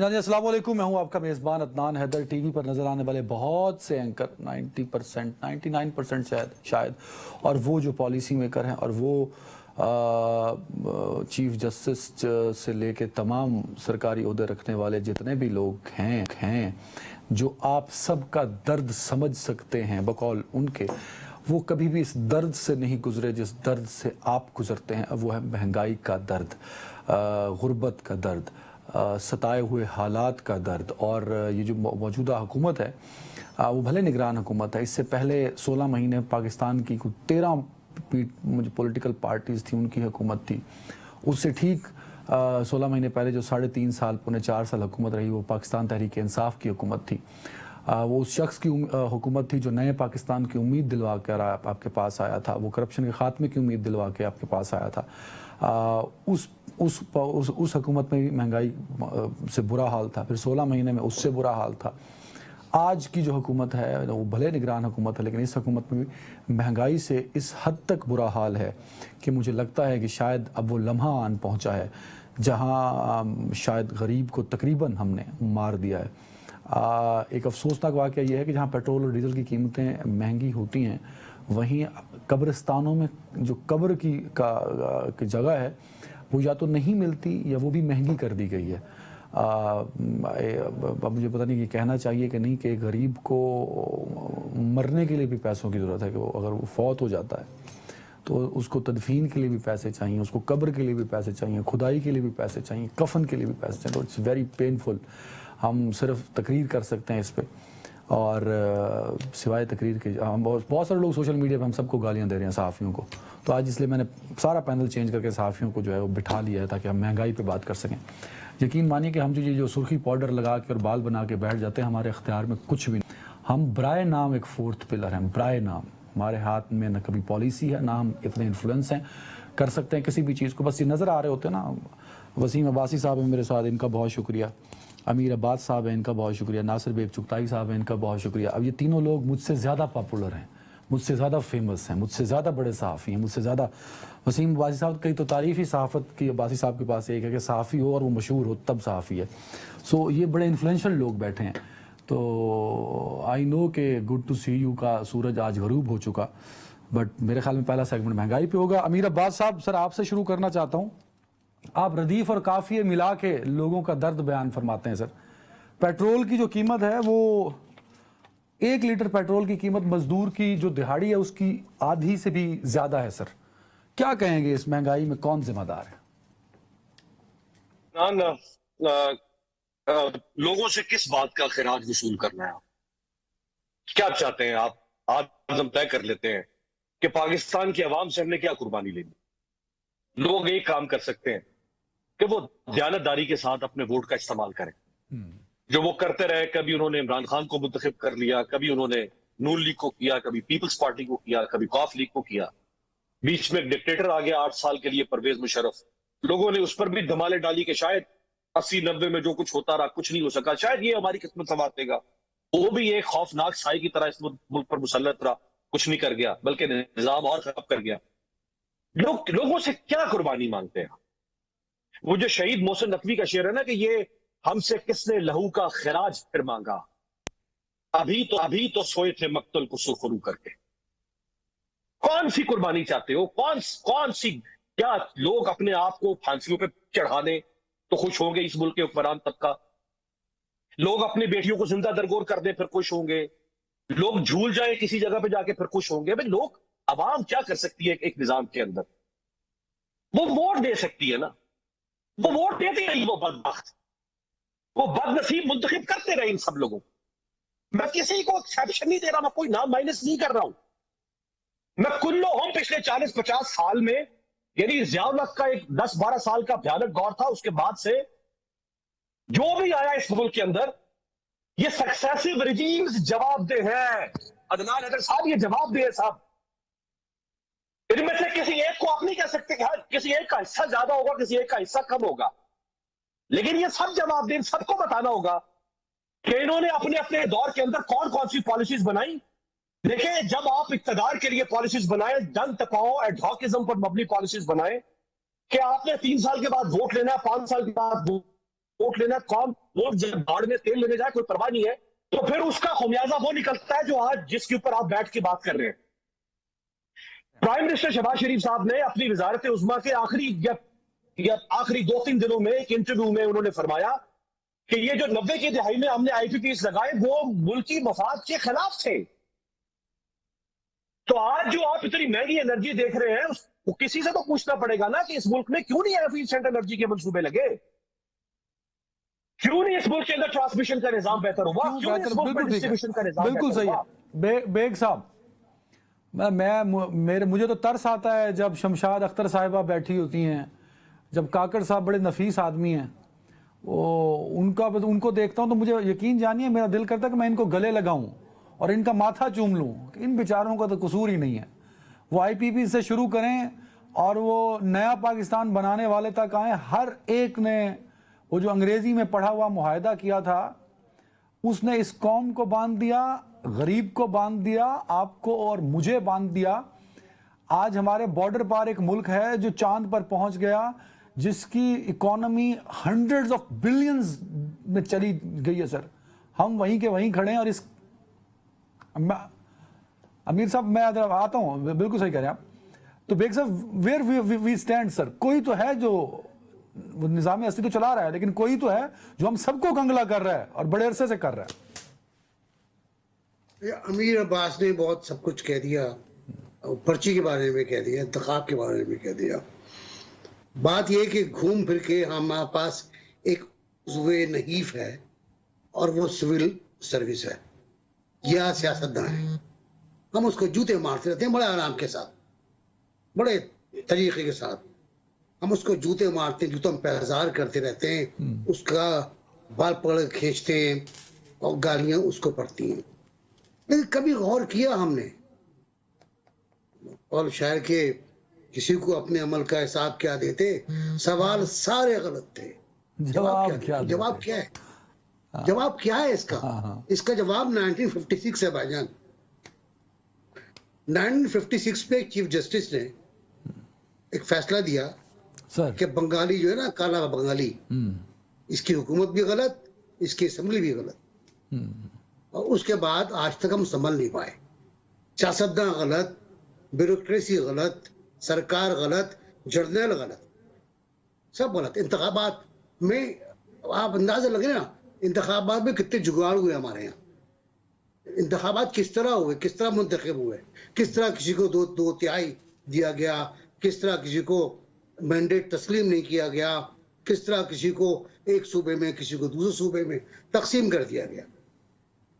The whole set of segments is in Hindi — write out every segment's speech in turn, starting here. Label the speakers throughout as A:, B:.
A: जी अस्सलाम वालेकुम, मैं हूं आपका मेज़बान अदनान हैदर। टीवी पर नज़र आने वाले बहुत से एंकर 90%, 99% शायद और वो जो पॉलिसी मेकर हैं और वो चीफ जस्टिस से लेके तमाम सरकारी ओहदे रखने वाले जितने भी लोग हैं जो आप सबका दर्द समझ सकते हैं बकौल उनके, वो कभी भी इस दर्द से नहीं गुजरे जिस दर्द से आप गुजरते हैं। वो है महंगाई का दर्द, गुर्बत का दर्द, सताए हुए हालात का दर्द। और ये जो मौजूदा हुकूमत है वो भले निगरान हुकूमत है, इससे पहले 16 महीने पाकिस्तान की 13 पॉलिटिकल पार्टीज़ थी, उनकी हुकूमत थी। उससे ठीक 16 महीने पहले जो 3.5 साल पौने 4 साल हुकूमत रही, वो पाकिस्तान तहरीक इंसाफ की हुकूमत थी। वो उस शख्स की हुकूमत थी जो नए पाकिस्तान की उम्मीद दिलवा कर आपके पास आया था, वो करप्शन के खात्मे की उम्मीद दिलवा के आपके पास आया था। उस हुकूमत में भी महंगाई से बुरा हाल था, फिर 16 महीने में उससे बुरा हाल था। आज की जो हुकूमत है वो भले निगरान हुकूमत है, लेकिन इस हुकूमत में भी महंगाई से इस हद तक बुरा हाल है कि मुझे लगता है कि शायद अब वो लम्हा आन पहुँचा है जहाँ शायद गरीब को तकरीबन हमने मार दिया है। एक अफसोसनाक वाक़या यह है कि जहाँ पेट्रोल और डीज़ल की कीमतें महंगी होती हैं, वहीं कब्रिस्तानों में जो कब्र की जगह है वो या तो नहीं मिलती या वो भी महंगी कर दी गई है। अब मुझे पता नहीं कि कहना चाहिए कि नहीं कि गरीब को मरने के लिए भी पैसों की ज़रूरत है, कि वो अगर वो फौत हो जाता है तो उसको तदफीन के लिए भी पैसे चाहिए, उसको कब्र के लिए भी पैसे चाहिए, खुदाई के लिए भी पैसे चाहिए, कफन के लिए भी पैसे चाहिए। तो इट्स वेरी पेनफुल। हम सिर्फ तकरीर कर सकते हैं इस पर, और सिवाय तकरीर के हम बहुत सारे लोग सोशल मीडिया पे हम सबको गालियां दे रहे हैं, सहाफ़ियों को। तो आज इसलिए मैंने सारा पैनल चेंज करके सहाफ़ियों को जो है वो बिठा लिया है ताकि हम महंगाई पे बात कर सकें। यकीन मानिए कि हम जो सुर्खी पाउडर लगा के और बाल बना के बैठ जाते हैं, हमारे इख्तियार में कुछ भी नहीं। हम बराए नाम एक फोर्थ पिलर हैं, बराए नाम। हमारे हाथ में न कभी पॉलिसी है, ना हम इतने इन्फ्लुएंस हैं कर सकते हैं किसी भी चीज़ को। बस ये नज़र आ रहे होते हैं ना। वसीम अब्बासी साहब हैं मेरे साथ, इनका बहुत शुक्रिया। अमीर अब्बास साहब हैं, इनका बहुत शुक्रिया। नासिर बेग चुगताई साहब हैं, इनका बहुत शुक्रिया। अब ये तीनों लोग मुझसे ज़्यादा पॉपुलर हैं, मुझसे ज़्यादा फेमस हैं, मुझसे ज़्यादा बड़े सहाफ़ी हैं, मुझसे ज़्यादा। वसीम अब्बासी साहब की तो तारीफ़ ही सहाफ़त की अब्बासी साहब के पास एक है कि सहाफ़ी हो और वो मशहूर हो तब सहाफ़ी है। सो ये बड़े इन्फ्लुएंशियल लोग बैठे हैं। तो आई नो कि गुड टू सी यू का सूरज आज गरूब हो चुका, बट मेरे ख्याल में पहला सेगमेंट महंगाई पे होगा। अमीर अब्बास साहब, सर आपसे शुरू करना चाहता हूँ। आप रदीफ और काफ़िए मिला के लोगों का दर्द बयान फरमाते हैं। सर पेट्रोल की जो कीमत है वो 1 लीटर पेट्रोल की कीमत मजदूर की जो दिहाड़ी है उसकी आधी से भी ज्यादा है। सर क्या कहेंगे, इस महंगाई में कौन जिम्मेदार है?
B: लोगों से किस बात का खिराज वसूल करना है? क्या चाहते हैं आप? आज हम तय कर लेते हैं कि पाकिस्तान की आवाम से हमने क्या कुर्बानी लेनी। लोग एक काम कर सकते हैं कि वो दयानतदारी के साथ अपने वोट का इस्तेमाल करें, जो वो करते रहे। कभी उन्होंने इमरान खान को मुंतखब कर लिया, कभी उन्होंने नून लीग को किया, कभी पीपल्स पार्टी को किया, कभी कॉफ लीग को किया। बीच में एक डिक्टेटर आ गया 8 साल के लिए, परवेज मुशर्रफ। लोगों ने उस पर भी धमाले डाली कि शायद 80-90 में जो कुछ होता रहा कुछ नहीं हो सका, शायद ये हमारी किस्मत संवार देगा। वो भी एक खौफनाक साई की तरह इस मुल्क पर मुसल्लत रहा, कुछ नहीं कर गया, बल्कि निजाम और खराब कर गया। लोगों से क्या कुर्बानी मांगते हैं? वो जो शहीद मोहसिन नकवी का शेर है ना कि ये हमसे किसने लहू का खिराज फिर मांगा, अभी तो सोए थे मक्तल को सुरखरू करके। कौन सी कुर्बानी चाहते हो? कौन सी? क्या लोग अपने आप को फांसियों पे चढ़ा दें तो खुश होंगे इस मुल्क के हुक्मरान तबका? लोग अपनी बेटियों को जिंदा दरगोर कर दें फिर खुश होंगे? लोग झूल जाए किसी जगह पे जाके फिर खुश होंगे? भाई लोग, अवाम क्या कर सकती है एक निजाम के अंदर? वो वोट दे सकती है ना, वो वोट देती रही, वो बदबख्त, वो बदनसीब मुंतखब करते रहे इन सब लोगों। मैं किसी को एक्सेप्शन नहीं दे रहा, मैं कोई नाम माइनस नहीं कर रहा हूं। मैं कुल्लो हूं पिछले 40-50 साल में, यानी ज़ियाउल हक का एक 10-12 साल का भयानक दौर था, उसके बाद से जो भी आया इस मुल्क के अंदर, ये सक्सेसिव रिजीम्स जवाबदेह हैं। अदनान हैदर साहब ये जवाबदेह है साहब। इनमें से किसी एक को आप नहीं कह सकते कि हाँ किसी एक का हिस्सा ज्यादा होगा, किसी एक का हिस्सा कम होगा, लेकिन ये सब जवाबदेह, सबको बताना होगा कि इन्होंने अपने अपने दौर के अंदर कौन कौन सी पॉलिसीज बनाई। देखिए, जब आप इक्तदार के लिए पॉलिसीज बनाए, जन तपाओ एडहॉकिज्म पर मबनी पॉलिसीज बनाए कि आपने 3 साल के बाद वोट लेना है, 5 साल के बाद वोट लेना, कौन वोट जब बाढ़ में तेल लेने जाए कोई परवाह नहीं है, तो फिर उसका खमियाजा वो निकलता है जो आज जिसके ऊपर आप बैठ के बात कर रहे हैं। प्राइम मिनिस्टर शहबाज शरीफ साहब ने अपनी वजारत उज़्मा के आखिरी 2-3 दिनों में एक इंटरव्यू में उन्होंने फरमाया कि ये जो 90 की दहाई में हमने IPPs लगाए वो मुल्की मफाद के खिलाफ थे। तो आज जो आप इतनी महंगी एनर्जी देख रहे हैं, उसको किसी से तो पूछना पड़ेगा ना कि इस मुल्क में क्यों नहीं एफिशिएंट एनर्जी के मंसूबे लगे, क्यों नहीं इस मुल्क के अंदर ट्रांसमिशन का निजाम बेहतर हुआ, क्यों नहीं इस मुल्क में डिस्ट्रीब्यूशन का निजाम
A: बिल्कुल सही है। बेग साहब, मुझे तो तरस आता है जब शमशाद अख्तर साहिबा बैठी होती हैं, जब काकड़ साहब बड़े नफीस आदमी हैं, उनको देखता हूं तो मुझे यकीन जानिए मेरा दिल करता है कि मैं इनको गले लगाऊं और इनका माथा चूम लूं। इन बेचारों का तो कसूर ही नहीं है। वो IPP से शुरू करें और वो नया पाकिस्तान बनाने वाले तक आए, हर एक ने वो जो अंग्रेजी में पढ़ा हुआ मुआहदा किया था उसने इस कौम को बांध दिया, गरीब को बांध दिया, आपको और मुझे बांध दिया। आज हमारे बॉर्डर पर एक मुल्क है जो चांद पर पहुंच गया, जिसकी इकोनॉमी हंड्रेड्स ऑफ बिलियंस में चली गई है सर। हम वहीं के वहीं खड़े हैं। और इस अमीर साहब मैं आता हूं, बिल्कुल सही कह रहे हैं आप। तो बेग साहब, वेयर वी स्टैंड सर? कोई तो है जो निजाम अस्ती तो चला रहा है, लेकिन कोई तो है जो हम सबको कंगला कर रहा है और बड़े अरसे से कर रहा है।
C: अमीर अब्बास ने बहुत सब कुछ कह दिया, पर्ची के बारे में कह दिया, इंतखाब के बारे में कह दिया। बात यह कि घूम फिर के हमारे पास एक उज़्वे नहीफ है और वो सिविल सर्विस है या सियासतदान है। हम उसको जूते मारते रहते हैं बड़े आराम के साथ, बड़े तरीके के साथ हम उसको जूते मारते हैं, जूतों में पैजार करते रहते हैं, उसका बाल पकड़ खींचते हैं और गालियां उसको पड़ती हैं। लेकिन कभी गौर किया हमने, और शायर के किसी को अपने अमल का हिसाब क्या देते, सवाल सारे गलत थे, जवाब क्या है? जवाब क्या है इसका? इसका जवाब 1956 है भाईजान। 1956 में चीफ जस्टिस ने एक फैसला दिया
A: सर
C: कि बंगाली जो है ना, काला बंगाली, इसकी हुकूमत भी गलत, इसकी असेंबली भी गलत। और उसके बाद आज तक हम संभल नहीं पाए। सियासतदान गलत, ब्यूरोक्रेसी गलत, सरकार गलत, जर्नल गलत, सब गलत। इंतखाबात में आप अंदाजा लगे ना, इंतखाबात में कितने जुगाड़ हुए हमारे यहाँ। इंतखाबात किस तरह हुए, किस तरह मुंतखब हुए, किस तरह किसी को दो तिहाई दिया गया, किस तरह किसी को मैंडेट तस्लीम नहीं किया गया, किस तरह किसी को एक सूबे में किसी को दूसरे सूबे में तकसीम कर दिया गया।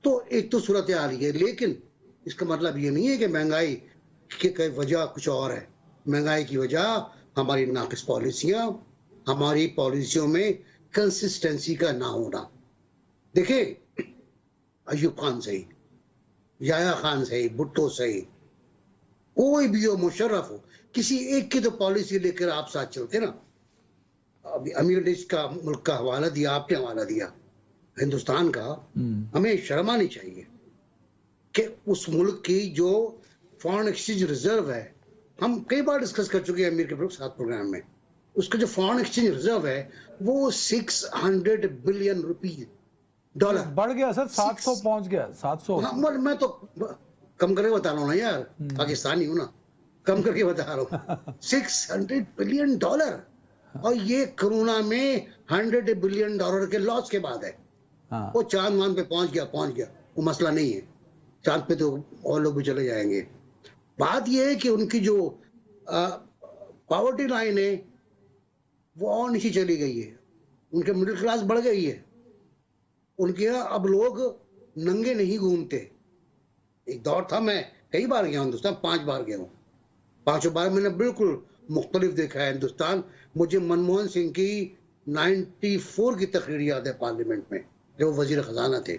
C: तो एक तो सूरत हाल है, लेकिन इसका मतलब ये नहीं है कि महंगाई की वजह कुछ और है। महंगाई की वजह हमारी नाकिस पॉलिसियां, हमारी पॉलिसियों में कंसिस्टेंसी का ना होना। देखिए, अयूब खान सही, याया खान सही, भुट्टो सही, कोई भी हो, मुशर्रफ हो, किसी एक की तो पॉलिसी लेकर आप साथ चलते ना। अभी अमीर देश का मुल्क का हवाला दिया, आपने हवाला दिया हिंदुस्तान का। हमें शर्म आनी चाहिए कि उस मुल्क की जो फॉरेन एक्सचेंज रिजर्व है, हम कई बार डिस्कस कर चुके हैं अमीर के साथ प्रोग्राम में, उसका जो फॉरेन एक्सचेंज रिजर्व है वो 600 बिलियन रुपीस डॉलर
A: बढ़ गया सर, 700 पहुंच गया। 700
C: मैं तो कम करके बता रहा हूँ ना यार, पाकिस्तानी हूं ना, कम करके बता रहा हूँ। 600 बिलियन डॉलर, और ये कोरोना में 100 बिलियन डॉलर के लॉस के बाद है। वो चांद मान पे पहुंच गया, वो मसला नहीं है। चांद पे तो और लोग भी चले जाएंगे। बात यह है कि उनकी जो पॉवर्टी लाइन है वो और नीचे चली गई है, उनके मिडिल क्लास बढ़ गई है। उनके यहाँ अब लोग नंगे नहीं घूमते। एक दौर था, मैं कई बार गया हिंदुस्तान, 5 बार गया हूँ, 5 बार मैंने बिल्कुल मुख्तलिफ देखा है हिंदुस्तान। मुझे मनमोहन सिंह की 94 की तकरीर याद है पार्लियामेंट में, जब वो वजीर खजाना थे,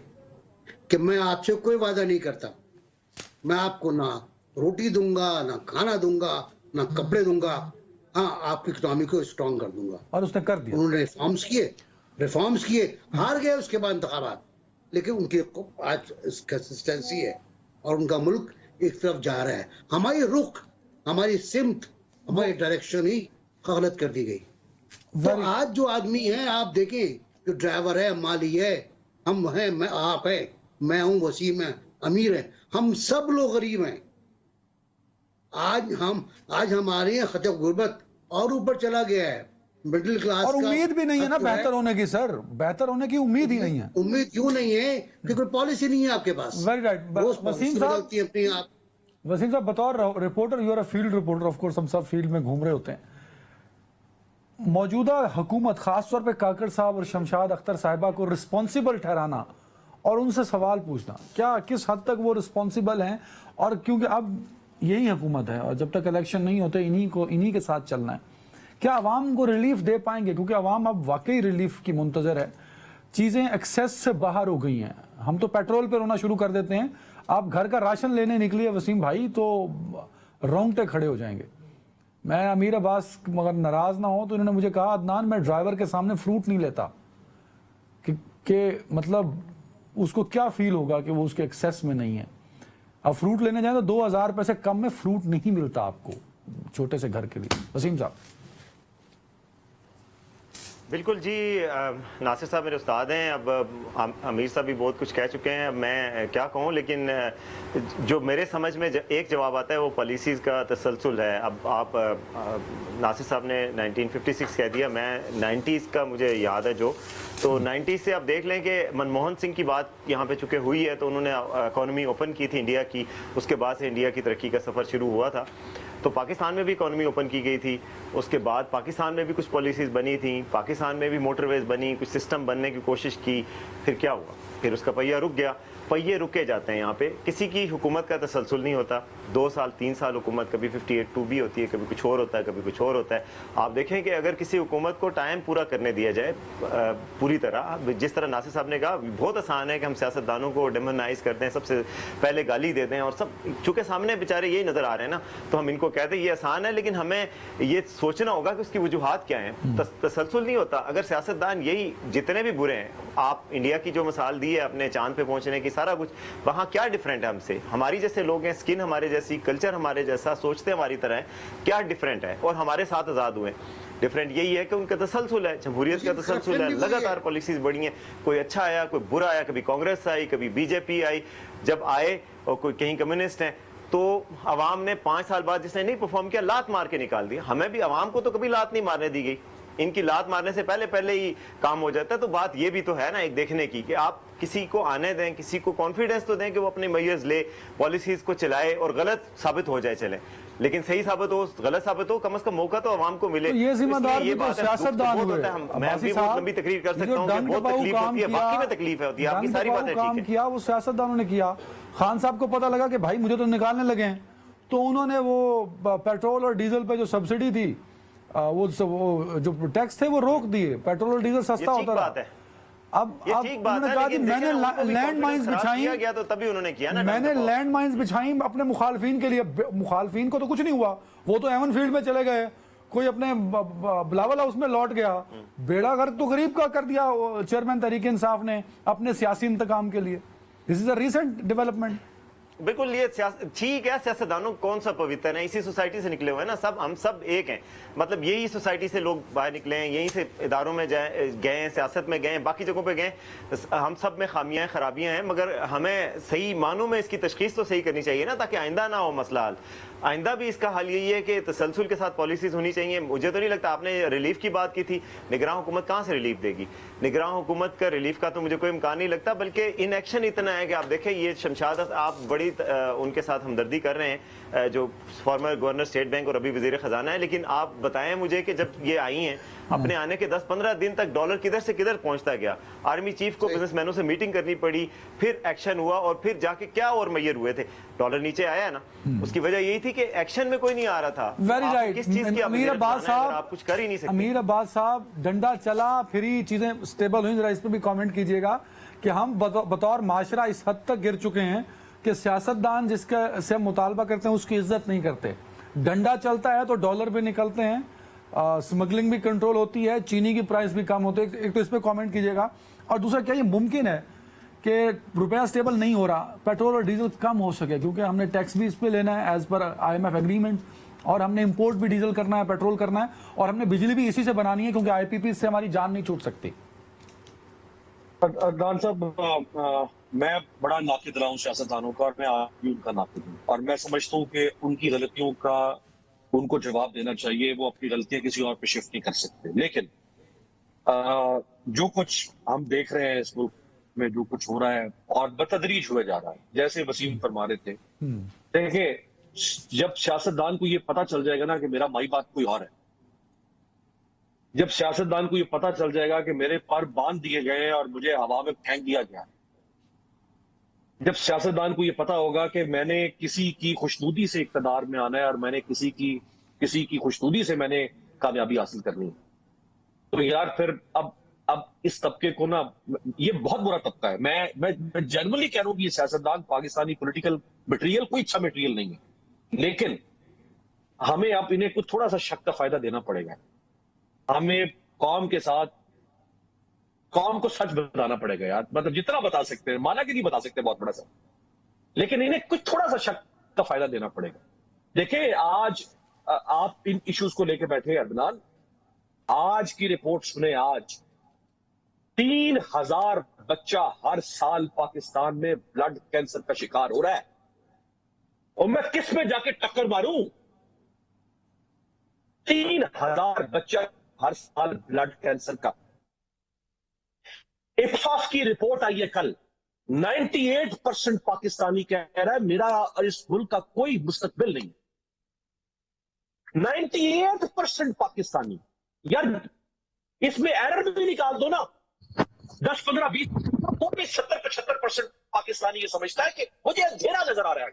C: कि मैं आपसे कोई वादा नहीं करता, मैं आपको ना रोटी दूंगा, ना खाना दूंगा, ना कपड़े दूंगा, हाँ आपकी इकोनॉमी को स्ट्रॉन्ग कर दूंगा।
A: और उसने कर दिया।
C: उन्होंने रिफॉर्म्स किए, हार गए उसके बाद इंतखाबात, लेकिन उनकी आज कंसिस्टेंसी है और उनका मुल्क एक तरफ जा रहा है। हमारी रुख, हमारी सिमत, हमारी डायरेक्शन ही गलत कर दी गई। तो आज जो आदमी है, आप देखें जो ड्राइवर है, माली है, हम हैं, मैं आप है, मैं हूं, वसीम है, अमीर है, हम सब लोग गरीब हैं। आज हमारे यहाँ खतरा गुर्बत और ऊपर चला गया है। मिडिल क्लास
A: और
C: का
A: उम्मीद भी नहीं है ना
C: जो है,
A: बेहतर होने की सर, बेहतर होने की उम्मीद ही नहीं है।
C: उम्मीद क्यों नहीं है कि कोई पॉलिसी नहीं है आपके पास।
A: Very right.
C: रोज
A: वसीम
C: पॉलिसी
A: साहब,
C: बदलती है अपनी आप।
A: वसीम साहब बतौर reporter, you are a field reporter, of course हम सब फील्ड में घूम रहे होते हैं। मौजूदा हुकूमत, खासतौर पे काकड़ साहब और शमशाद अख्तर साहिबा को रिस्पॉन्सिबल ठहराना और उनसे सवाल पूछना, क्या किस हद तक वो रिस्पॉन्सिबल हैं? और क्योंकि अब यही हुकूमत है और जब तक इलेक्शन नहीं होते इन्हीं के साथ चलना है, क्या अवाम को रिलीफ दे पाएंगे? क्योंकि अवाम अब वाकई रिलीफ की मुंतजर है। चीज़ें एक्सेस से बाहर हो गई हैं। हम तो पेट्रोल पे रोना शुरू कर देते हैं, आप घर का राशन लेने निकलिए वसीम भाई तो रोंगटे खड़े हो जाएंगे। मैं अमीर अब्बास मगर नाराज ना हो तो इन्होंने मुझे कहा, अदनान मैं ड्राइवर के सामने फ्रूट नहीं लेता कि मतलब उसको क्या फील होगा कि वो उसके एक्सेस में नहीं है। अब फ्रूट लेने जाए तो 2000 रुपए से कम में फ्रूट नहीं मिलता आपको छोटे से घर के लिए। वसीम साहब।
D: बिल्कुल जी, नासिर साहब मेरे उस्ताद हैं। अब अमीर साहब भी बहुत कुछ कह चुके हैं, अब मैं क्या कहूँ, लेकिन जो मेरे समझ में एक जवाब आता है वो पॉलिसीज़ का तसलसल है। अब आप नासिर साहब ने 1956 कह दिया, मैं 90s का मुझे याद है जो, तो 90s से आप देख लें कि मनमोहन सिंह की बात यहाँ पे चूँकि हुई है तो उन्होंने इकॉनमी ओपन की थी इंडिया की, उसके बाद से इंडिया की तरक्की का सफ़र शुरू हुआ था। तो पाकिस्तान में भी इकॉनमी ओपन की गई थी, उसके बाद पाकिस्तान में भी कुछ पॉलिसीज़ बनी थी, पाकिस्तान में भी मोटरवेज बनी, कुछ सिस्टम बनने की कोशिश की, फिर क्या हुआ, फिर उसका पहिया रुक गया। पहिए रुके जाते हैं यहाँ पे, किसी की हुकूमत का तसलसल नहीं होता। 2 साल 3 साल हुकूमत, कभी 58(2) भी होती है, कभी कुछ और होता है, कभी कुछ और होता है। आप देखें कि अगर किसी हुकूमत को टाइम पूरा करने दिया जाए पूरी तरह, जिस तरह नासिर साहब ने कहा, बहुत आसान है कि हम सियासतदानों को डिमोनाइज करते हैं, सबसे पहले गाली देते हैं और सब, चूँकि सामने बेचारे यही नज़र आ रहे हैं ना, तो हम इनको कहते हैं ये आसान है, लेकिन हमें ये सोचना होगा कि उसकी वजूहात क्या हैं। तसलसल नहीं होता। अगर सियासतदान यही जितने भी बुरे हैं, आप इंडिया की जो मिसाल दी है अपने चांद पे पहुंचने की, सारा कुछ, वहाँ क्या डिफरेंट है हमसे? हमारी जैसे लोग हैं, स्किन हमारे जैसी, कल्चर हमारे जैसा, सोचते हमारी तरह है, क्या डिफरेंट है? और हमारे साथ आज़ाद हुए। डिफरेंट यही है कि उनका तसलसल है, जमहूरियत का तसलसल है, लगातार पॉलिसीज बढ़ी हैं, कोई अच्छा आया, कोई बुरा आया, कभी कांग्रेस आई, कभी बीजेपी आई, जब आए और कोई कहीं कम्युनिस्ट हैं तो अवाम ने 5 साल बाद जिसने नहीं परफॉर्म किया, लात मार के निकाल दिया। हमें भी, अवाम को तो कभी लात नहीं मारने दी गई, इनकी लात मारने से पहले ही काम हो जाता है। तो बात ये भी तो है ना एक देखने की कि आप किसी को आने दें, किसी को कॉन्फिडेंस तो दें कि वो अपने मेजर्स ले, पॉलिसीज को चलाए और गलत साबित हो जाए चले, लेकिन सही साबित हो, गलत साबित हो, कम से कम मौका तो आवाम को मिले।
A: तो ये जिम्मेदार
D: ये
A: भी तो
D: बात
A: सियासतदान हुए।
D: मैं भी बहुत लंबी तकरीर कर सकता हूँ, बहुत तकलीफ होती है, बाकी में तकलीफ होती है, आपकी सारी बातें ठीक है।
A: किया वो सियासतदानों ने किया। खान साहब को पता लगा कि भाई मुझे तो निकालने लगे हैं, तो उन्होंने वो पेट्रोल और डीजल पे जो सब्सिडी थी, वो जो टैक्स थे वो रोक दिए, पेट्रोल और डीजल सस्ता होता रहा। अब उन्होंने कहा कि मैंने लैंड माइन्स बिछाई
D: गया तो तभी उन्होंने किया ना,
A: मैंने लैंड माइन्स बिछाई अपने मुखालफिन के लिए। मुखालफिन को तो कुछ नहीं हुआ, वो तो एवन फील्ड में चले गए, कोई अपने बिलावल हाउस में लौट गया। बेड़ा गर्क तो गरीब का कर दिया चेयरमैन तहरीक इंसाफ ने अपने सियासी इंतकाम के लिए। This is a recent development.
D: बिल्कुल, ये ठीक है, सियासतदानों कौन सा पवित्र है, इसी सोसाइटी से निकले हुए हैं ना सब, हम सब एक हैं, मतलब यही सोसाइटी से लोग बाहर निकले हैं, यहीं से इदारों में गए हैं, सियासत में गए, बाकी जगहों पे गए। हम सब में खामियां खराबियां हैं, मगर हमें सही मानों में इसकी तशखीस तो सही करनी चाहिए ना, ताकि आइंदा ना हो मसला हल। आइंदा भी इसका हल यही है कि तसलसल के साथ पॉलिसीज होनी चाहिए। मुझे तो नहीं लगता, आपने रिलीफ की बात की थी, निगरान हुकूमत कहाँ से रिलीफ देगी? निगरान हुकूमत का रिलीफ का तो मुझे कोई इम्कान नहीं लगता, बल्कि इनएक्शन इतना है कि आप देखें, ये शमशाद, आप बड़ी उनके साथ हमदर्दी कर रहे हैं, जो फॉर्मर गवर्नर स्टेट बैंक और अभी वजीर खजाना है, लेकिन आप बताएं मुझे कि जब ये आई हैं, अपने आने के 10-15 दिन तक डॉलर किधर से किधर पहुंचता गया। आर्मी चीफ को बिजनेसमैनों से मीटिंग करनी पड़ी, फिर एक्शन हुआ और फिर जाके क्या और मैयर हुए थे, डॉलर नीचे आया ना। उसकी वजह यही थी कि एक्शन में कोई नहीं आ रहा था।
A: Very right.
D: किस चीज की
A: अमीर अब्बास साहब,
D: आप कुछ कर ही नहीं सकते।
A: अमीर अब्बास साहब, डंडा चला फिर ही चीजें स्टेबल हुई। जरा इस पर भी कमेंट कीजिएगा कि हम बतौर माशरा इस हद तक गिर चुके हैं कि सियासतदान जिसका से मुतालबा करते हैं उसकी इज्जत नहीं करते। डंडा चलता है तो डॉलर भी निकलते हैं, स्मगलिंग भी कंट्रोल होती है, चीनी की प्राइस भी कम होती है। एक तो इस पर कमेंट कीजिएगा, और दूसरा क्या ये मुमकिन है कि रुपया स्टेबल नहीं हो रहा, पेट्रोल और डीजल कम हो सके, क्योंकि हमने टैक्स भी इस पर लेना है एज पर IMF एग्रीमेंट, और हमने इंपोर्ट भी डीजल करना है, पेट्रोल करना है, और हमने बिजली भी इसी से बनानी है, क्योंकि IPP से हमारी जान नहीं छूट सकती।
B: अदनान साहब, मैं बड़ा नाकिद रहा हूँ सियासतदानों का, और मैं आज भी उनका नाकिद हूँ, और मैं समझता हूँ कि उनकी गलतियों का उनको जवाब देना चाहिए। वो अपनी गलतियां किसी और पे शिफ्ट नहीं कर सकते। लेकिन जो कुछ हम देख रहे हैं इस मुल्क में, जो कुछ हो रहा है और बतदरीज हुए जा रहा है, जैसे वसीम फरमा रहे थे, देखिए जब सियासतदान को ये पता चल जाएगा ना कि मेरा माई बाप कोई और है, जब सियासतदान को ये पता चल जाएगा कि मेरे पर बांध दिए गए और मुझे हवा में फेंक दिया गया, जब सियासतदान को ये पता होगा कि मैंने किसी की खुशनुदी से इक़्तिदार में आना है और मैंने किसी की खुशनुदी से मैंने कामयाबी हासिल करनी है, तो यार फिर अब इस तबके को ना, ये बहुत बुरा तबका है। मैं जनरली कह रहा हूं कि ये सियासतदान पाकिस्तानी पॉलिटिकल मटेरियल कोई अच्छा मटेरियल नहीं है, लेकिन हमें अब इन्हें कुछ थोड़ा सा शक का फायदा देना पड़ेगा। हमें कौम के साथ, कौम को सच बताना पड़ेगा यार, मतलब जितना बता सकते हैं, माना कि नहीं बता सकते बहुत बड़ा सा, लेकिन इन्हें कुछ थोड़ा सा शक का फायदा देना पड़ेगा। देखिए आज आप इन इश्यूज को लेकर बैठे हैं अदनान, आज की रिपोर्ट सुने, आज 3000 बच्चा हर साल पाकिस्तान में ब्लड कैंसर का शिकार हो रहा है, और मैं किस में जाके टक्कर मारूं? 3000 बच्चा हर साल ब्लड कैंसर का। इप्सॉस की रिपोर्ट आई है कल, 98% पाकिस्तानी कह रहा है मेरा इस मुल्क का कोई मुस्तकबिल नहीं। 98% पाकिस्तानी, यार इसमें एरर भी निकाल दो ना, 10, 15, 20, तो भी 70-75% पाकिस्तानी ये समझता है कि मुझे अंधेरा नजर आ रहा है,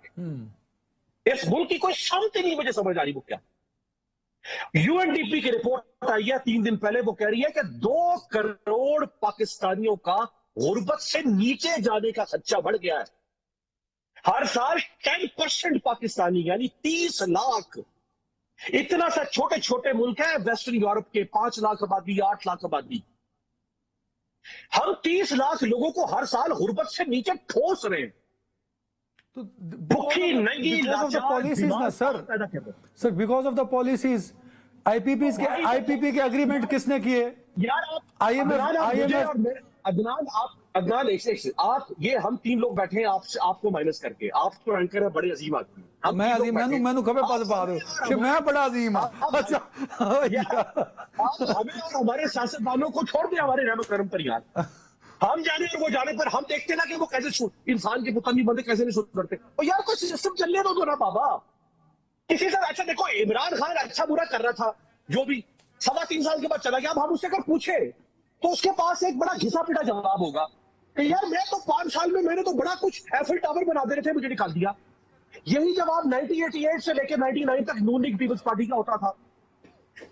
B: इस मुल्क की कोई शांति नहीं मुझे समझ आ रही। वो क्या, यूएनडीपी की रिपोर्ट आई है 3 दिन पहले, वो कह रही है कि 2 करोड़ पाकिस्तानियों का गुर्बत से नीचे जाने का खर्चा बढ़ गया है। हर साल 10% पाकिस्तानी, यानी 30 लाख। इतना सा छोटे छोटे मुल्क है वेस्टर्न यूरोप के, 5 लाख आबादी, 8 लाख आबादी, हम 30 लाख लोगों को हर साल गुर्बत से नीचे ठोस रहे हैं।
A: तो
B: भूखी नंगी
A: policies sir, because of the policies, IPP के एग्रीमेंट किसने किए
B: यार?
A: IMF
B: अदनान आप, ये हम 3 लोग बैठे हैं आपको माइनस करके, आप तो एंकर है, बड़े अजीम आदमी।
A: मैं अजीम, मैनू खबर पा रहे हो कि मैं बड़ा अजीम हूं। अच्छा,
B: हमें और हमारे सियासतदानों को छोड़ दे हमारे रहमत करम पर यार, हम जाने और वो जाने पर हम देखते ना कि वो कैसे इंसान के पुतली बंदे कैसे नहीं सुधरते। और यार कोई सिस्टम चलने दो ना बाबा, किसी से। अच्छा देखो, इमरान खान अच्छा बुरा कर रहा था, जो भी 3.25 साल के बाद चला गया, अब हम उससे अगर पूछे तो उसके पास एक बड़ा घिसा पिटा जवाब होगा कि यार मैं तो 5 साल में मैंने तो बड़ा कुछ एफिल टावर बना दे रहे थे, मुझे निकाल दिया। यही जवाब 1988 से लेकर 99 तक नून लीग पीपल्स पार्टी का होता था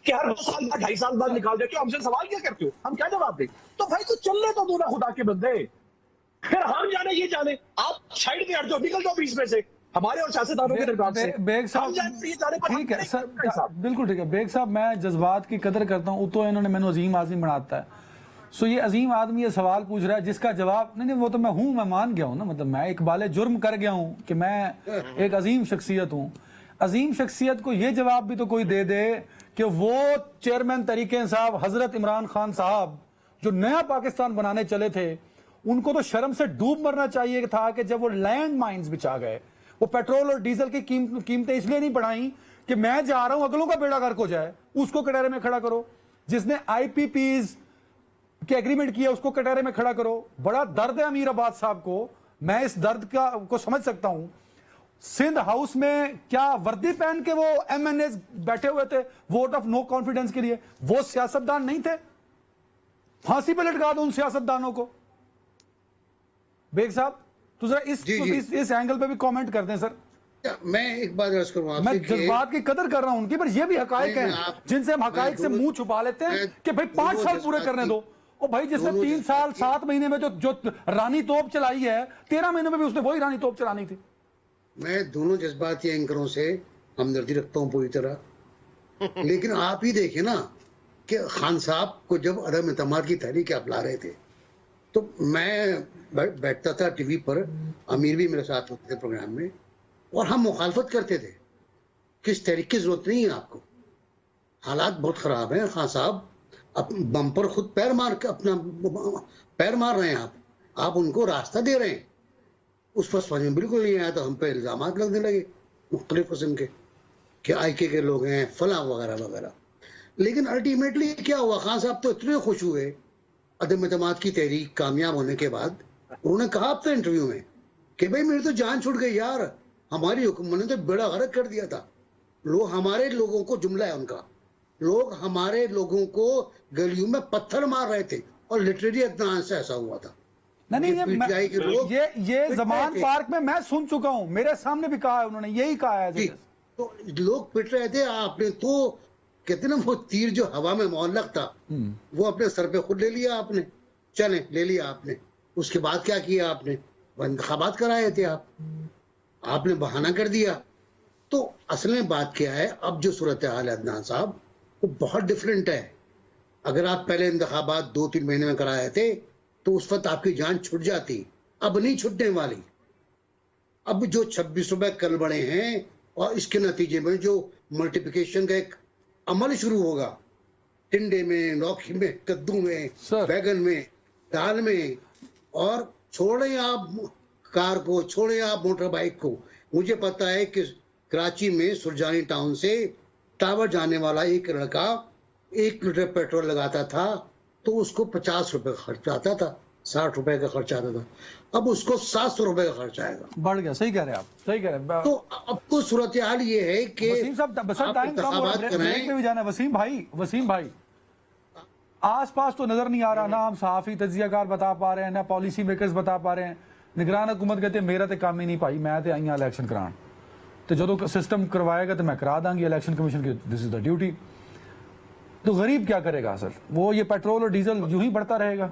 B: कि हर 2 साल बाद, 2.5 साल बाद निकाल देते हो। हमसे सवाल क्या करते हो, हम क्या जवाब दें? तो भाई तो चलने तो दो ना खुदा के बंदे, फिर हम जाने ये जाने, आप साइड में हट जाओ, निकल जाओ बीच में से हमारे और सियासतदानों के दरमियान से।
A: बेग साहब ठीक है सर, बिल्कुल ठीक है बेग साहब, मैं जज्बात की कदर करता हूँ, तो इन्होंने मैंने अजीम आदमी बनाता है। सो ये अजीम आदमी ये सवाल पूछ रहा है जिसका जवाब नहीं, वो तो मैं हूं, मैं मान गया हूं ना, मतलब मैं एक बाले जुर्म कर गया हूं कि मैं एक अजीम शख्सियत हूं। अजीम शख्सियत को ये जवाब भी तो कोई दे दे कि वो चेयरमैन तरीके साहब हजरत इमरान खान साहब जो नया पाकिस्तान बनाने चले थे, उनको तो शर्म से डूब मरना चाहिए था कि जब वो लैंड माइन्स बिछा गए, वो पेट्रोल और डीजल की कीमतें इसलिए नहीं बढ़ाई कि मैं जा रहा हूं अगलों का बेड़ा गर्क हो जाए, उसको कटहरे में खड़ा करो। जिसने आईपीपीज के एग्रीमेंट किया उसको कटहरे में खड़ा करो। बड़ा दर्द है अमीर अब्बास साहब को, मैं इस दर्द को समझ सकता हूं। सिंध हाउस में क्या वर्दी पहन के वो एमएनए बैठे हुए थे वोट ऑफ नो कॉन्फिडेंस के लिए? वो सियासतदान नहीं थे? फांसी पे लटका दो उन सियासतदानों को। बेग साहब तो जरा इस एंगल पे भी कमेंट कर दें सर।
C: मैं एक बात अर्ज करूं,
A: मैं जज्बात की कदर कर रहा हूं उनकी, पर ये भी हकायक हैं जिनसे हम हकायक से मुंह छुपा लेते हैं कि भाई 5 साल पूरे करने दो। और भाई जिसने 3 साल 7 महीने में जो रानी तोप चलाई है, 13 महीने में भी उसने वही रानी तोप चलानी थी।
C: मैं दोनों जज्बाती एंकरों से हमदर्दी रखता हूं पूरी तरह, लेकिन आप ही देखें ना कि खान साहब को जब अदम एतमाद की तहरीक आप ला रहे थे, तो मैं बैठता था टीवी पर, अमीर भी मेरे साथ होते थे प्रोग्राम में, और हम मुखालफत करते थे कि इस तहरीक की जरूरत नहीं है आपको, हालात बहुत खराब हैं खान साहब, बम पर खुद पैर मार के अपना पैर मार रहे हैं आप उनको रास्ता दे रहे हैं। उस पर समझ में बिल्कुल नहीं आया तो हम पे इल्जाम लगने लगे मुख्तलिफ किस्म के कि आईके के लोग हैं फला वगैरह वगैरह। लेकिन अल्टीमेटली क्या हुआ, खान साहब तो इतने खुश हुए अदम एतमाद की तहरीक कामयाब होने के बाद, उन्होंने कहा अपने इंटरव्यू में कि भाई मेरी तो जान छूट गई यार, हमारी हुकूमत ने तो बेड़ा गर्क कर दिया था। लोग हमारे लोगों को, जुमला है उनका, लोग हमारे लोगों को गलियों में पत्थर मार रहे थे और लिटरेरी अदनान से ऐसा हुआ था।
A: नहीं
C: PTI के लोग
A: ये जमान पार्क में मैं सुन चुका हूं, मेरे सामने भी कहा है उन्होंने, यही कहा है
C: जी, तो लोग पिट रहे थे। आपने तो कहते ना वो तीर जो हवा में मुअल्लक था वो अपने सर पे खुद ले लिया आपने, चले ले लिया आपने। उसके बाद क्या किया आपने, इंतखाबात कराए थे आपने बहाना कर दिया। तो असल में बात क्या है, अब जो सूरत हाल है अदनान साहब वो बहुत डिफरेंट है। अगर आप पहले इंतखाबात 2-3 महीने में कराए थे तो उस वक्त आपकी जान छूट जाती, अब नहीं छूटने वाली। अब जो 26 रुपए कल बढ़े हैं और इसके नतीजे में जो मल्टीप्लिकेशन का एक अमल शुरू होगा, टिंडे में, लौकी में, कद्दू में, बैगन में, दाल में, और छोड़े आप कार को, छोड़े आप मोटर बाइक को। मुझे पता है कि कराची में सुरजानी टाउन से टावर जाने वाला एक लड़का 1 लीटर पेट्रोल लगाता था तो उसको 50 रुपए का खर्च आता था, 60 रुपए का खर्च आता था। अब उसको 700 रुपए का खर्च आएगा,
A: बढ़ गया। सही कह रहे हैं आप, सही कह रहे हैं।
C: तो अब तो सूरत हाल ये है कि
A: वसीम साहब बस टाइम कम हो रहा है, ब्रेक में भी जाना है। वसीम भाई आसपास तो नजर नहीं आ रहा, ना हम सहाफी तजियाकार बता पा रहे हैं, ना पॉलिसी मेकर्स बता पा रहे हैं। निगरान हुकूमत कहते मेरा तो काम ही नहीं पाई, मैं तो आई इलेक्शन करान, तो जो सिस्टम करवाएगा तो मैं करा दांगी, इलेक्शन कमीशन की दिस इज द ड्यूटी। तो गरीब क्या करेगा असल, वो ये पेट्रोल और डीजल यूं ही बढ़ता रहेगा।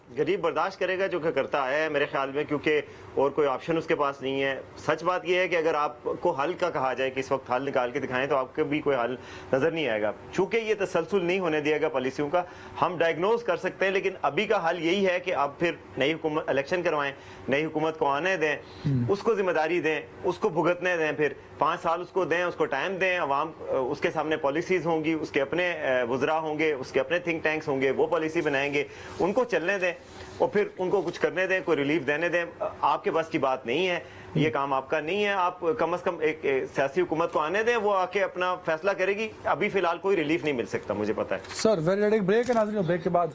D: गरीब बर्दाश्त करेगा जो कि करता आया है मेरे ख्याल में, क्योंकि और कोई ऑप्शन उसके पास नहीं है। सच बात यह है कि अगर आपको हल का कहा जाए कि इस वक्त हल निकाल के दिखाएं तो आपको भी कोई हल नजर नहीं आएगा। चूंकि ये तसलसल नहीं होने दिएगा पॉलिसियों का, हम डायग्नोज कर सकते हैं, लेकिन अभी का हल यही है कि आप फिर नई हुकूमत इलेक्शन करवाएं, नई हुकूमत को आने दें, उसको जिम्मेदारी दें, उसको भुगतने दें, फिर 5 साल उसको दें, उसको टाइम दें। अवाम उसके सामने पॉलिसीज होंगी, उसके अपने वज़रा होंगे, उसके अपने थिंक टैंक्स होंगे, वो पॉलिसी बनाएंगे, उनको चलने दें और फिर उनको कुछ करने दें, कोई रिलीफ देने दें। आपके पास की बात नहीं है, ये काम आपका नहीं है। आप कम से कम एक सियासी हुकूमत को आने दें, वो आके अपना फैसला करेगी। अभी फिलहाल कोई रिलीफ नहीं मिल सकता, मुझे पता है।
A: सर वेरी ब्रेक है नाज़रीन, ब्रेक के बाद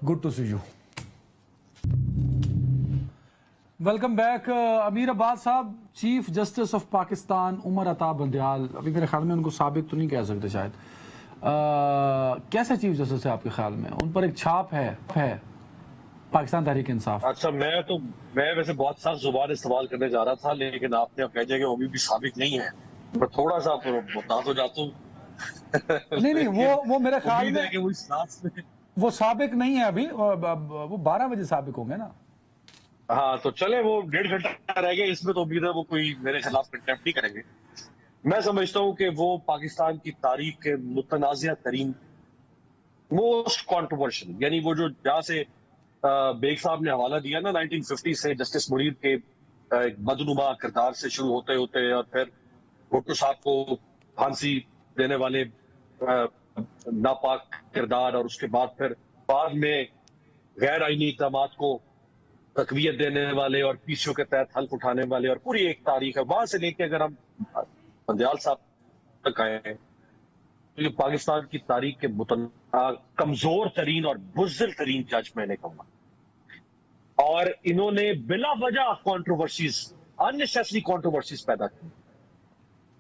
A: good to see you. Welcome back. Amir Abbas साहब, chief justice of Pakistan Umar Ata Bandial, अभी मेरे ख्याल में उनको साबिक तो नहीं कह सकते शायद, कैसे चीफ जस्टिस है आपके ख्याल में? उन पर एक छाप है पाकिस्तान तहरीक इंसाफ।
B: अच्छा, मैं वैसे बहुत साफ जुबान इस्तेमाल करने जा रहा था, लेकिन आपने अब कह दिया कि वो अभी भी साबिक नहीं है। मैं थोड़ा सा बता तो जाता हूँ।
A: नहीं वो मेरे ख्याल में
B: कि
A: वो साबिक नहीं है अभी, वो 12 बजे साबिक होंगे ना।
B: हाँ, तो चले, वो 1.5 घंटा रह गया, इसमें तो उम्मीद है वो कोई मेरे खिलाफ कंटेम्प्ट नहीं करेंगे। मैं समझता हूँ कि वो पाकिस्तान की तारीख के मुतनाज़िया तरीन, मोस्ट कॉन्ट्रोवर्शियल, यानी वो जो जहाँ से बेग साहब ने हवाला दिया ना 1950 से जस्टिस मुनीर के बदनुमा किरदार से शुरू होते होते और फिर भुट्टो साहब को फांसी देने वाले नापाक किरदार, और उसके बाद में गैर आईनी इक़दामात को तकवीयत देने वाले और पीसीओ के तहत हल्फ उठाने वाले, और पूरी एक तारीख है। वहां से लेके अगर हम बंदयाल साहब तक आए हैं तो ये पाकिस्तान की तारीख के कमजोर तरीन और बुज़दिल तरीन जज मैंने कहूंगा। और इन्होंने बिला वजह कंट्रोवर्सीज, अननेसेसरी कंट्रोवर्सीज पैदा की,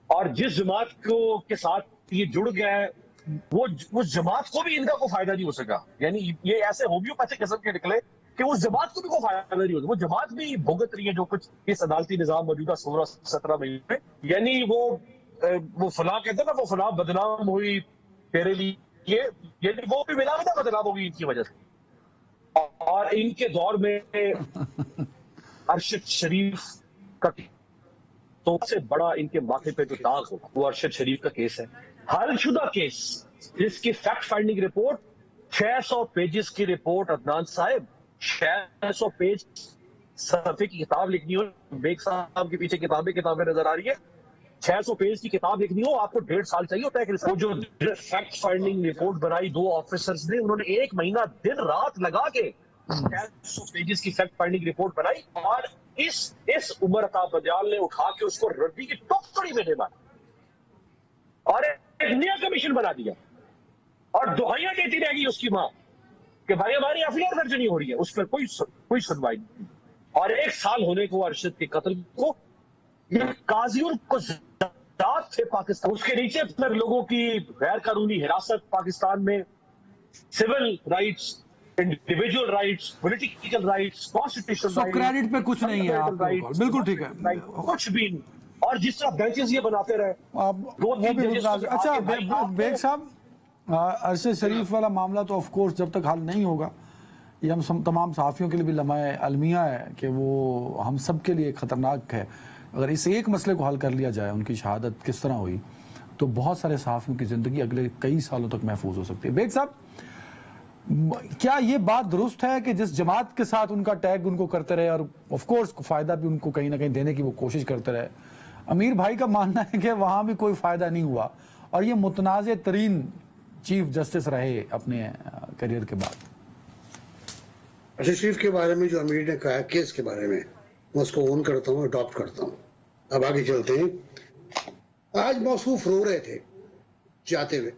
B: और जिस जमात को के साथ ये जुड़ गया है वो जमात को भी इनका कोई फायदा नहीं हो सका। यानी ये ऐसे होम्योपैथिक किस्म के निकले कि उस जमात को भी कोई फायदा नहीं हो सका। वो जमात भी भुगत रही है जो कुछ इस अदालती निजाम मौजूदा 16-17 महीने में। यानी वो फलां कहते हैं ना, वो फलां बदनाम हुई तेरे लिए, यानी वो भी बिला वजह बदनाम होगी इनकी वजह से। और इनके दौर में अरशद शरीफ का तो सबसे बड़ा इनके माथे पे जो दाग होगा वो अरशद शरीफ का केस है, हलशुदा केस, जिसकी फैक्ट फाइंडिंग रिपोर्ट 600 पेजेस की रिपोर्ट। अदनान साहब 600 पेज सफ़े की किताब लिखनी हो, बेग साहब के पीछे किताबें नजर आ रही है। 600 पेज की किताब लिखनी हो आपको 1.5 साल चाहिए होता है कि वो जो फैक्ट फाइंडिंग रिपोर्ट बनाई 2 ऑफिसर्स ने, उन्होंने 1 महीना दिन रात लगा के 600 पेजेस की फैक्ट फाइंडिंग रिपोर्ट बनाई और इस उमर अताब बंदियाल ने उठा के उसको रद्दी की टोकरी में दे मारा और एक नया कमीशन बना दिया और दुहाइयां देती रहेगी उसकी मां कि भाई हमारी एफआईआर दर्ज नहीं हो रही है, उस पर कोई सुनवाई नहीं। और 1 साल होने को अरशद के कत्ल को, ये काजियों को ज़ात थे पाकिस्तान, उसके नीचे फिर लोगों की गैर कानूनी हिरासत पाकिस्तान में, civil rights, individual rights, political rights, constitutional
A: so credit पे कुछ नहीं है आपको, बिल्कुल ठीक है,
B: कुछ भी नहीं। और जिस तरह बेंचेस ये बनाते रहे
A: आप वो भी अच्छा बेग साहब, अरशद शरीफ वाला मामला तो ऑफ कोर्स जब तक हल नहीं होगा, ये हम तमाम सहाफ़ियों के लिए भी लम्हा अलमिया है कि वो हम सब के लिए खतरनाक है। अगर इस एक मसले को हल कर लिया जाए, उनकी शहादत किस तरह हुई, तो बहुत सारे सहाफ़ियों की ज़िंदगी अगले कई सालों तक महफूज हो सकती है। बेग साहब, क्या ये बात दुरुस्त है कि जिस जमात के साथ उनका टैग उनको करते रहे और ऑफ कोर्स फ़ायदा भी उनको कहीं ना कहीं देने की वो कोशिश करते रहे, अमीर भाई का मानना है कि वहाँ भी कोई फ़ायदा नहीं हुआ और ये मुतनाज़ तरीन चीफ जस्टिस रहे अपने करियर के बाद?
C: अरशद शरीफ के बारे में जो अमीर ने कहा, केस के बारे में, मैं उसको ओन करता हूँ, अडॉप्ट करता हूँ। अब आगे चलते हैं। आज मौसूफ रो रहे थे जाते हुए,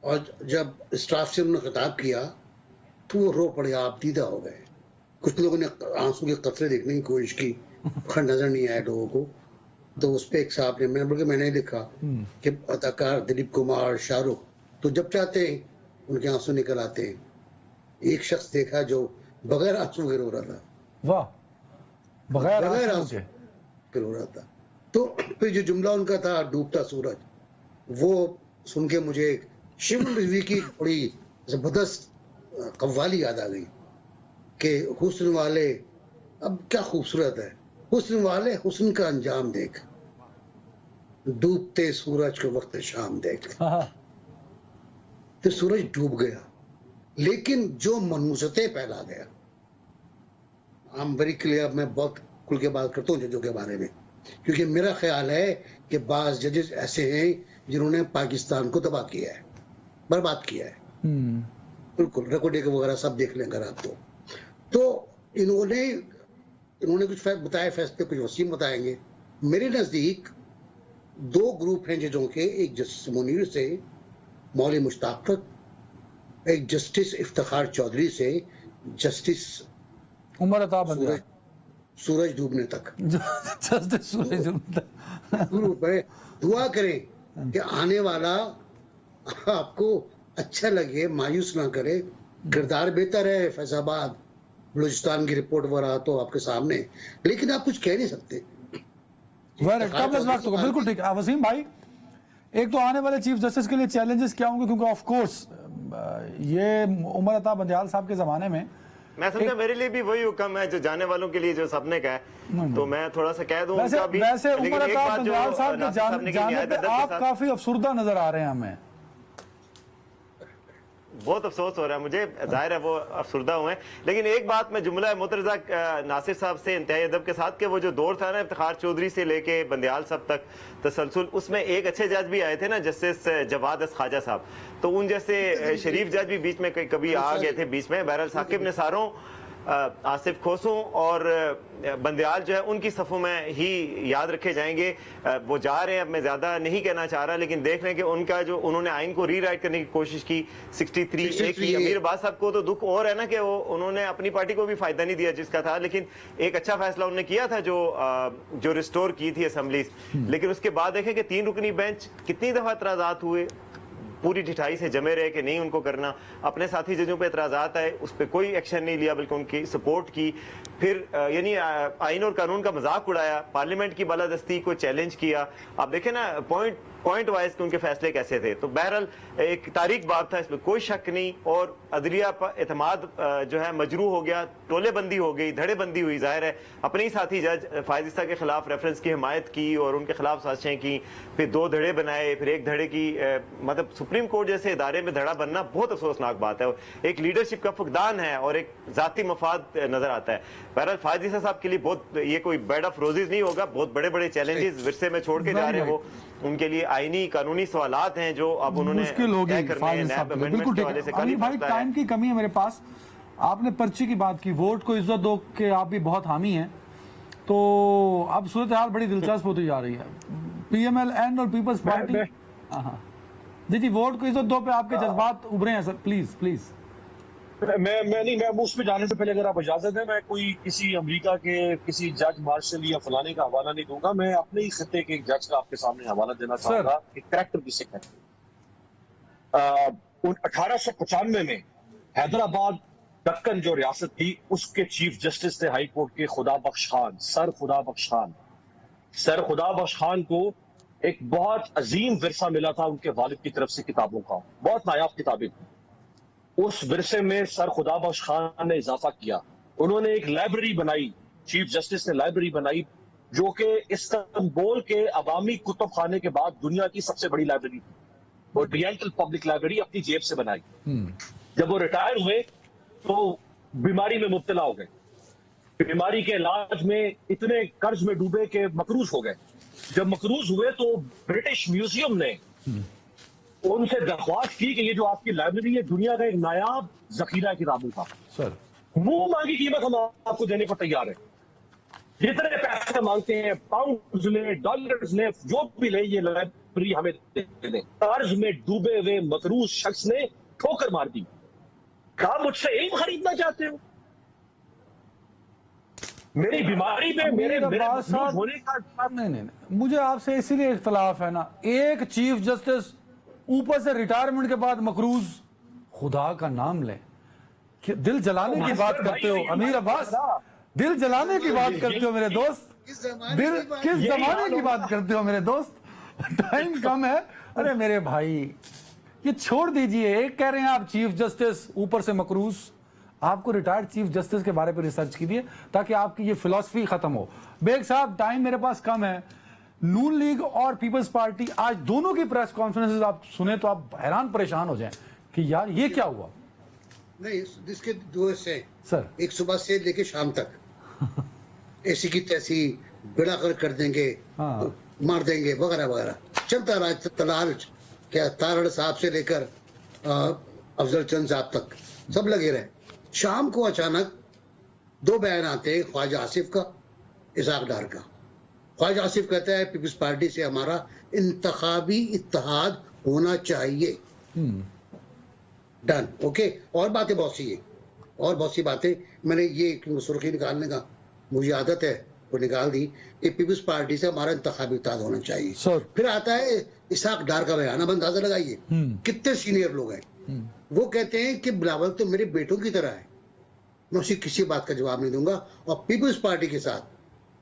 C: और जब स्टाफ से उन्होंने खिताब किया तो वो रो पड़े, आप दीदा हो गए। कुछ लोगों ने आंसू के कतरे देखने की कोशिश की, नजर नहीं आया लोगों को, तो उस पर एक साहब ने, मैंने लिखा कि अदाकार दिलीप कुमार, शाहरुख तो जब चाहते हैं उनके आंसू निकल आते हैं। एक शख्स देखा जो बगैर आंसू के रो रहा था।
A: वाह, बगैर आंसू
C: के रो रहा था। तो फिर जो जुमला उनका था, डूबता सूरज, वो सुन के मुझे शिमन रिजवी की बड़ी जबरदस्त कव्वाली याद आ गई कि हुस्न वाले, अब क्या खूबसूरत है, हुस्न वाले हुस्न का अंजाम देख, डूबते सूरज के वक्त शाम देख। तो सूरज डूब गया, लेकिन जो मनुसते फैला गया, हम वेरी क्लियर, मैं बहुत खुल के बात करता हूँ जजों के बारे में, क्योंकि मेरा ख्याल है कि बाज जजेस ऐसे हैं जिन्होंने पाकिस्तान को तबाह किया है, बर्बाद किया है। बिल्कुल रिकॉर्डिंग वगैरह सब देख लें अगर आपको। तो इन्होंने कुछ बताए फैसले, कुछ वसीम बताएंगे। मेरे नजदीक 2 ग्रुप हैं जजों के, एक जस्टिस मुनीर से मौली मुश्ताक तक, एक जस्टिस इफ्तिखार चौधरी से जस्टिस
A: उमर अताब बंदियाल,
C: सूरज डूबने तक।
A: जस्टिस सूरज डूबने तक
C: ग्रुप है। दुआ करें कि आने वाला आपको अच्छा लगे, मायूस ना करे, किरदार बेहतर है। फैजाबाद बलूचिस्तान की रिपोर्ट वगैरह तो आपके सामने, लेकिन आप कुछ कह नहीं सकते।
A: बिल्कुल ठीक है वसीम भाई। एक तो आने वाले चीफ जस्टिस के लिए चैलेंजेस क्या होंगे, क्योंकि ऑफ कोर्स ये उमर अताब बंदियाल साहब के जमाने में,
D: मैं समझा मेरे लिए भी वही हुक्म है जो जाने वालों के लिए जो सपने का है। तो मैं थोड़ा सा कह दूं
A: वैसे
D: भी,
A: उमर अताब बंदियाल साहब के जाने पे आप काफी अफसुर्दा नजर आ रहे हैं हमें।
D: बहुत अफसोस हो रहा है मुझे, जाहिर है वो अफसुर्दा हुए हैं। लेकिन एक बात मैं जुमला मुतरज़ा नासिर साहब से इंतहाई अदब के साथ, कि वो जो दौर था ना इफ्तिखार चौधरी से लेके बंदियाल साहब तक तसलसल, उसमें एक अच्छे जज भी आए थे ना, जस्टिस जवाद ख्वाजा साहब, तो उन जैसे शरीफ जज भी बीच में कभी आ गए थे बीच में। बहरहाल साकिब निसारों, आसिफ खोसों और बंदियाल जो है उनकी सफ़ों में ही याद रखे जाएंगे। वो जा रहे हैं, अब मैं ज़्यादा नहीं कहना चाह रहा, लेकिन देख लें कि उनका जो उन्होंने आइन को रीराइट करने की कोशिश की 63A की। अमीर अब्बास साहब को तो दुख और है ना कि वो उन्होंने अपनी पार्टी को भी फ़ायदा नहीं दिया जिसका था, लेकिन एक अच्छा फैसला उन्होंने किया था जो रिस्टोर की थी असम्बलीज। लेकिन उसके बाद देखें कि 3 रुकनी बेंच कितनी दफ़ा एतराज़ात हुए, पूरी ढिठाई से जमे रहे कि नहीं उनको करना। अपने साथी जजों पे एतराज़ात आए, उस पर कोई एक्शन नहीं लिया, बल्कि उनकी सपोर्ट की। फिर यानी आइन और कानून का मजाक उड़ाया, पार्लियामेंट की बालादस्ती को चैलेंज किया। आप देखें ना, पॉइंट पॉइंट वाइज कि उनके फैसले कैसे थे। तो बहरहाल एक तारीख बात था, इसमें कोई शक नहीं। और अदलिया पर एतमाद जो है मजरू हो गया, टोलेबंदी हो गई, धड़ेबंदी हुई। जाहिर है अपने ही साथी जज फायजिस्ता के खिलाफ रेफरेंस की हिमायत की और उनके खिलाफ साजिशें की, फिर 2 धड़े बनाए, फिर 1 धड़े की मतलब सुप्रीम कोर्ट जैसे इदारे में धड़ा बनना बहुत अफसोसनाक बात है। एक लीडरशिप का फुकदान है और एक जाती मफाद नजर आता है। बहरहाल फायजिस्ता साहब के लिए बहुत ये कोई बेड ऑफ रोजेज नहीं होगा, बहुत बड़े बड़े चैलेंजेस विरसे में छोड़ के जा रहे हैं वो। उनके लिए आईनी कानूनी सवालात हैं जो अब उन्होंने
A: मुश्किल होगी फायज साहब के लिए। बिल्कुल ठीक है। अली भाई टाइम की कमी है मेरे पास। आपने पर्ची की बात की, वोट को इज्जत दो के आप भी बहुत हामी हैं, तो अब सूरत हाल बड़ी दिलचस्प होती जा रही है। PMLN और पीपल्स पार्टी, हाँ जी वोट को इज्जत दो पे आपके जज्बात उभरे हैं सर, प्लीज प्लीज।
B: मैं उस पे जाने से पहले अगर आप इजाजत है, मैं कोई किसी अमेरिका के किसी जज मार्शल या फलाने का हवाला नहीं दूंगा। मैं अपने ही खत्ते के एक जज का आपके सामने हवाला देना चाहूंगा कि करैक्टर किसे कहते हैं। 1895 में हैदराबाद दक्कन जो रियासत थी उसके चीफ जस्टिस थे हाई कोर्ट के खुदा बख्श खान, सर खुदा बख्श खान। सर खुदा बख्श खान को एक बहुत अजीम विरसा मिला था उनके वालिद की तरफ से किताबों का, बहुत नायाब किताबें थी। उस विरसे में सर खुदा बख्श खान ने इजाफा किया। उन्होंने एक लाइब्रेरी बनाई, चीफ जस्टिस ने लाइब्रेरी बनाई जो कि इस्तांबुल के अवामी कुतुब खाने के बाद दुनिया की सबसे बड़ी लाइब्रेरी थी, और ओरिएंटल पब्लिक लाइब्रेरी अपनी जेब से बनाई। जब वो रिटायर हुए तो बीमारी में मुब्तला हो गए। बीमारी के इलाज में इतने कर्ज में डूबे कि मकरूज हो गए। जब मकरूज हुए तो ब्रिटिश म्यूजियम ने उनसे दरख्वास्त की कि ये जो आपकी लाइब्रेरी है दुनिया का एक नायाब जखीरा किताबों का, सर मुंह मांगी कीमत हम आपको देने को तैयार है। जितने पैसे मांगते हैं, पाउंड ले, डॉलर्स ले, जो भी ले, ये लाइब्रेरी हमें दे दें। कर्ज में डूबे हुए मकरूज शख्स ने ठोकर मार दी। कहा मुझसे इल्म खरीदना चाहते हो? मेरी बीमारी में मेरे होने का
A: नहीं, मुझे आपसे इसीलिए इख्तलाफ है ना। एक चीफ जस्टिस ऊपर से रिटायरमेंट के बाद मकरूज, खुदा का नाम ले, दिल जलाने की बात करते हो अमीर अब्बास, दिल जलाने की बात करते हो मेरे दोस्त, दिल किस जमाने की बात करते हो मेरे दोस्त। टाइम कम है। अरे मेरे भाई ये छोड़ दीजिए। एक कह रहे हैं आप चीफ जस्टिस, ऊपर से मकरूज। आपको रिटायर्ड चीफ जस्टिस के बारे में रिसर्च कीजिए ताकि आपकी ये फिलॉसफी खत्म हो। बेग साहब टाइम मेरे पास कम है। नून लीग और पीपल्स पार्टी, आज दोनों की प्रेस कॉन्फ्रेंसेस आप सुने तो आप हैरान परेशान हो जाएं कि यार ये क्या हुआ।
C: नहीं, इसके 2 हिस्से
A: सर,
C: एक सुबह से लेके शाम तक ऐसी की तैसी बिड़ा कर देंगे,
A: हाँ।
C: मार देंगे वगैरह वगैरह चलता रहा। तलाल क्या तारड़ साहब से लेकर अफजल चंद साहब तक सब लगे रहे। शाम को अचानक 2 बयान आते हैं, ख्वाजा आसिफ का, इसाक डार का। ख्वाजा आसिफ कहता है पीपल्स पार्टी से हमारा इंतखाबी इत्तेहाद होना चाहिए। Done, okay. और बातें बहुत सी है, और बहुत सी बातें मैंने ये सुर्खी निकालने का मुझे आदत है वो निकाल दी कि पीपल्स पार्टी से हमारा इंतखाबी इत्तेहाद होना चाहिए। फिर आता है इसाक डार का बयान। अब अंदाजा लगाइए कितने सीनियर लोग हैं। वो कहते हैं कि बिलावल तो मेरे बेटों की तरह है, मैं उसे किसी बात का जवाब नहीं दूंगा। और पीपल्स पार्टी के साथ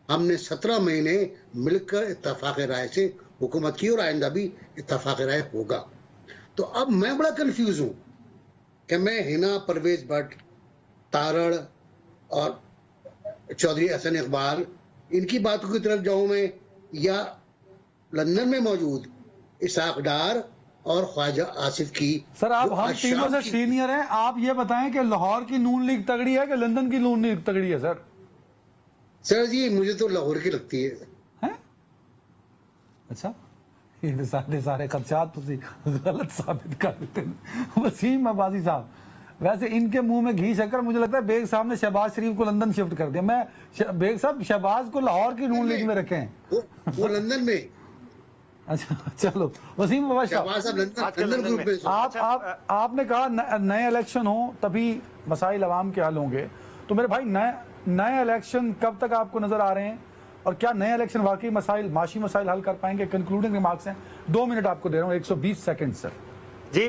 C: हमने 17 महीने मिलकर इत्तफाक राय से हुकूमत की और आइंदा भी इत्तफाक राय होगा। तो अब मैं बड़ा कंफ्यूज हूं कि मैं हिना, परवेज भट्ट, तारड़ और चौधरी हसन इकबाल इनकी बातों की तरफ जाऊं मैं, या लंदन में मौजूद इसाक डार और ख्वाजा आसिफ की।
A: सर आप हम तीनों से सीनियर हैं, आप ये बताएं कि लाहौर की नून लीग तगड़ी है कि लंदन की नून लीग तगड़ी है?
C: सर जी मुझे तो लाहौर की लगती है।
A: अच्छा, ये सारे खदशात गलत साबित कर देते हैं। वसीम अब्बासी साहब, वैसे इनके मुंह में घी शक्कर, मुझे लगता है बेग साहब ने शहबाज शरीफ को लंदन शिफ्ट कर दिया। मैं बेग साहब शहबाज को लाहौर की नून लीग में रखे हैं,
C: वो लंदन में।
A: अच्छा चलो, वसीम
C: लंदन ग्रुप में।
A: आपने कहा नए इलेक्शन हो तभी मसाइल अवाम के हल होंगे, तो मेरे भाई नए इलेक्शन कब तक आपको नजर आ रहे हैं, और क्या नए इलेक्शन वाकई मसाइल, माशी मसाइल हल कर पाएंगे? कंक्लूडिंग रिमार्क्स हैं, 2 मिनट आपको दे रहा हूँ, 120 सेकंड सर।
D: जी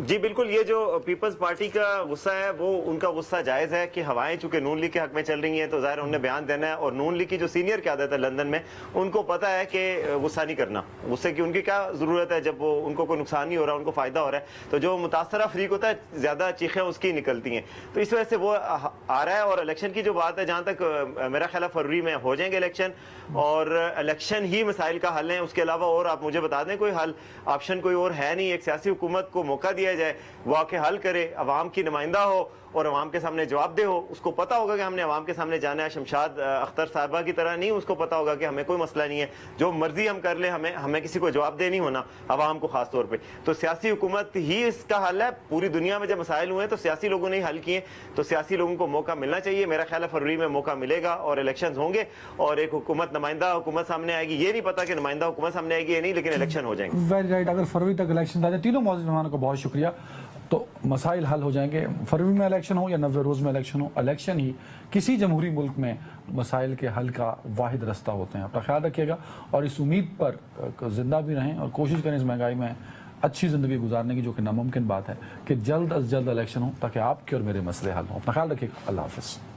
D: जी बिल्कुल, ये जो पीपल्स पार्टी का गुस्सा है वो उनका गुस्सा जायज है कि हवाएं चूंकि नून लीग के हक में चल रही हैं तो जाहिर है उन्हें बयान देना है, और नून लीग की जो सीनियर क़यादत है लंदन में उनको पता है कि गुस्सा नहीं करना, गुस्से की उनकी क्या जरूरत है जब वो उनको कोई नुकसान नहीं हो रहा, उनको फायदा हो रहा है। तो जो मुतासरा फरीक होता है ज्यादा चीखें उसकी निकलती हैं, तो इस वजह से वो आ रहा है। और इलेक्शन की जो बात है, जहां तक मेरा ख्याल है फरवरी में हो जाएंगे इलेक्शन, और इलेक्शन ही मसाइल का हल है, उसके अलावा और आप मुझे बता दें कोई हल ऑप्शन कोई और है नहीं। एक सियासी हुकूमत को मौका दिया जाए, वो आके हल करे, अवाम की नुमाइंदा हो और अवाम के सामने जवाब दे हो, उसको पता होगा कि हमने अवाम के सामने जाना है। शमशाद अख्तर साहिबा की तरह नहीं, उसको पता होगा कि हमें कोई मसला नहीं है, जो मर्जी हम कर ले, हमें किसी को जवाब दे नहीं होना, अवाम को खास तौर पे। तो सियासी हुकूमत ही इसका हल है। पूरी दुनिया में जब मसाइल हुए तो सियासी लोगों ने ही हल किए, तो सियासी लोगों को मौका मिलना चाहिए। मेरा ख्याल है फरवरी में मौका मिलेगा और इलेक्शन होंगे और एक हुकूमत नुमाइंदा हुकूमत सामने आएगी। ये नहीं पता कि नुमाइंदा हुकूमत सामने आएगी या नहीं, लेकिन इलेक्शन हो जाएंगे।
A: Very right. अगर फरवरी तक इलेक्शन आ जाए, तीनों मौजूद मेहमानों को बहुत शुक्रिया, तो मसाइल हल हो जाएंगे। फरवरी में इलेक्शन हो या 90 रोज़ में इलेक्शन हो, इलेक्शन ही किसी जमहूरी मुल्क में मसाइल के हल का वाहिद रास्ता होते हैं। अपना ख्याल रखिएगा और इस उम्मीद पर जिंदा भी रहें और कोशिश करें इस महंगाई में अच्छी ज़िंदगी गुजारने की, जो कि नामुमकिन बात है, कि जल्द अज जल्द इलेक्शन हो ताकि आपके और मेरे मसले हल हों। अपना ख्याल रखिएगा। अल्लाह हाफ़िज़।